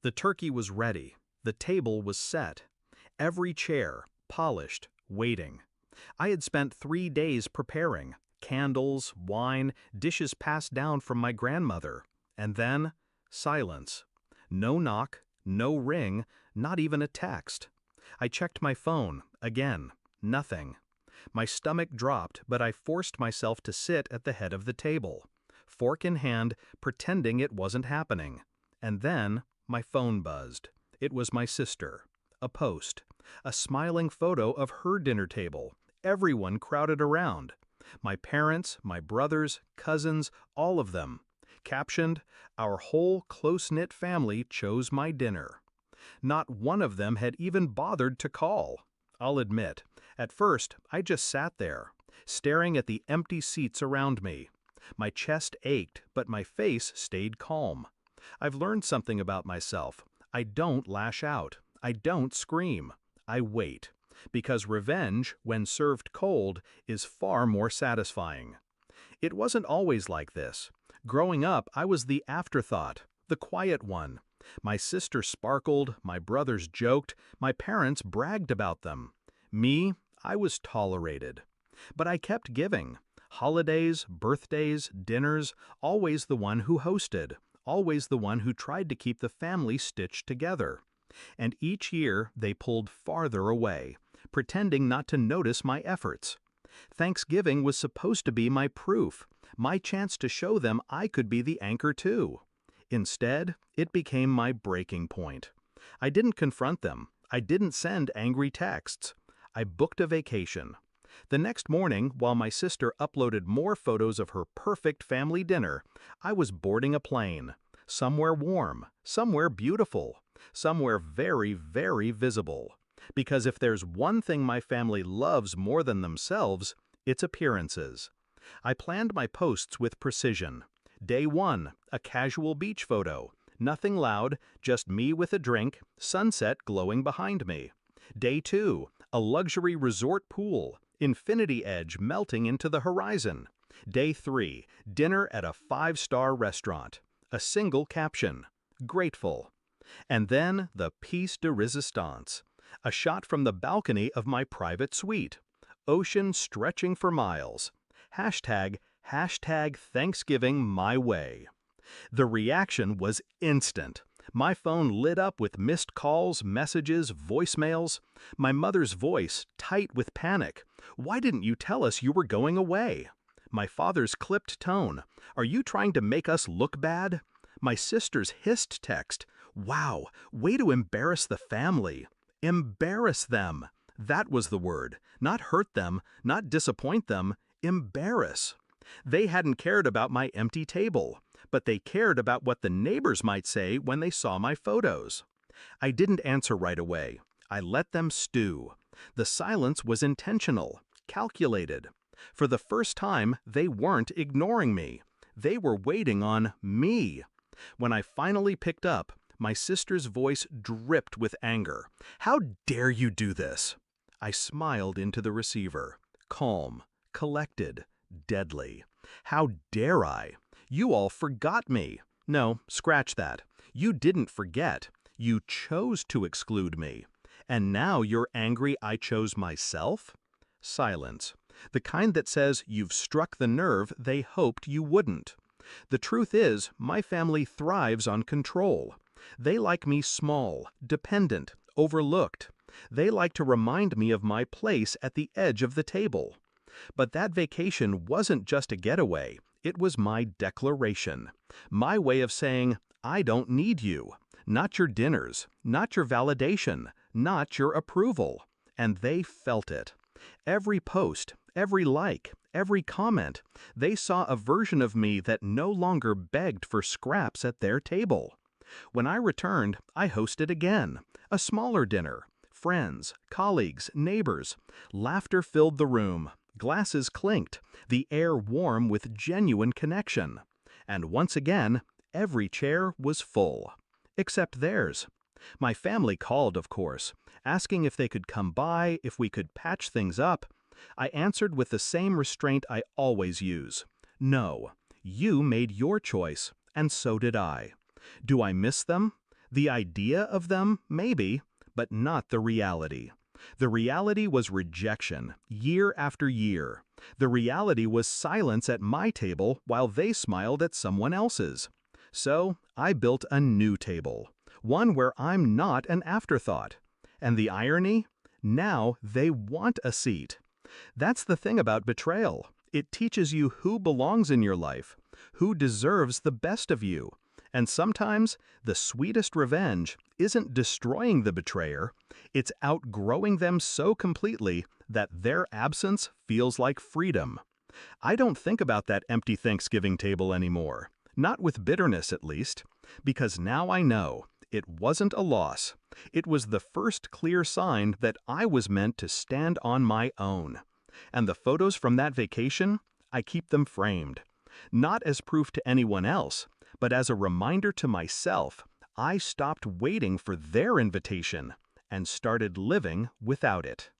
The turkey was ready. The table was set. Every chair, polished, waiting. I had spent 3 days preparing. Candles, wine, dishes passed down from my grandmother. And then, silence. No knock, no ring, not even a text. I checked my phone, again. Nothing. My stomach dropped, but I forced myself to sit at the head of the table, fork in hand, pretending it wasn't happening. And then, my phone buzzed. It was my sister. A post. A smiling photo of her dinner table. Everyone crowded around. My parents, my brothers, cousins, all of them. Captioned, "Our whole close-knit family chose my dinner." Not one of them had even bothered to call. I'll admit, at first I just sat there, staring at the empty seats around me. My chest ached, but my face stayed calm. I've learned something about myself. I don't lash out. I don't scream. I wait. Because revenge, when served cold, is far more satisfying. It wasn't always like this. Growing up, I was the afterthought, the quiet one. My sister sparkled, my brothers joked, my parents bragged about them. Me, I was tolerated. But I kept giving. Holidays, birthdays, dinners, always the one who hosted, always the one who tried to keep the family stitched together. And each year they pulled farther away, pretending not to notice my efforts. Thanksgiving was supposed to be my proof, my chance to show them I could be the anchor too. Instead, it became my breaking point. I didn't confront them. I didn't send angry texts. I booked a vacation. The next morning, while my sister uploaded more photos of her perfect family dinner, I was boarding a plane. Somewhere warm, somewhere beautiful, somewhere very, very visible. Because if there's one thing my family loves more than themselves, it's appearances. I planned my posts with precision. Day 1, a casual beach photo. Nothing loud, just me with a drink, sunset glowing behind me. Day 2, a luxury resort pool, infinity edge melting into the horizon. Day 3, dinner at a 5-star restaurant. A single caption, "Grateful." And then the piece de resistance. A shot from the balcony of my private suite. Ocean stretching for miles. Hashtag Thanksgiving my way. The reaction was instant. My phone lit up with missed calls, messages, voicemails. My mother's voice, tight with panic. "Why didn't you tell us you were going away?" My father's clipped tone. "Are you trying to make us look bad?" My sister's hissed text. "Wow, way to embarrass the family." Embarrass them. That was the word. Not hurt them, not disappoint them. Embarrass. They hadn't cared about my empty table, but they cared about what the neighbors might say when they saw my photos. I didn't answer right away. I let them stew. The silence was intentional, calculated. For the first time, they weren't ignoring me. They were waiting on me. When I finally picked up, my sister's voice dripped with anger. "How dare you do this?" I smiled into the receiver, calm, collected, deadly. "How dare I? You all forgot me." No, scratch that. You didn't forget. You chose to exclude me. And now you're angry I chose myself? Silence. The kind that says you've struck the nerve they hoped you wouldn't. The truth is, my family thrives on control. They like me small, dependent, overlooked. They like to remind me of my place at the edge of the table. But that vacation wasn't just a getaway. It was my declaration. My way of saying, I don't need you. Not your dinners, not your validation, not your approval. And they felt it. Every post, every like, every comment, they saw a version of me that no longer begged for scraps at their table. When I returned, I hosted again. A smaller dinner. Friends, colleagues, neighbors. Laughter filled the room. Glasses clinked. The air warm with genuine connection. And once again, every chair was full. Except theirs. My family called, of course, asking if they could come by, if we could patch things up. I answered with the same restraint I always use. No, you made your choice, and so did I. Do I miss them? The idea of them, maybe, but not the reality. The reality was rejection, year after year. The reality was silence at my table while they smiled at someone else's. So I built a new table, one where I'm not an afterthought. And the irony? Now they want a seat. That's the thing about betrayal. It teaches you who belongs in your life, who deserves the best of you. And sometimes, the sweetest revenge isn't destroying the betrayer, it's outgrowing them so completely that their absence feels like freedom. I don't think about that empty Thanksgiving table anymore. Not with bitterness, at least. Because now I know it wasn't a loss. It was the first clear sign that I was meant to stand on my own. And the photos from that vacation, I keep them framed. Not as proof to anyone else, but as a reminder to myself, I stopped waiting for their invitation and started living without it.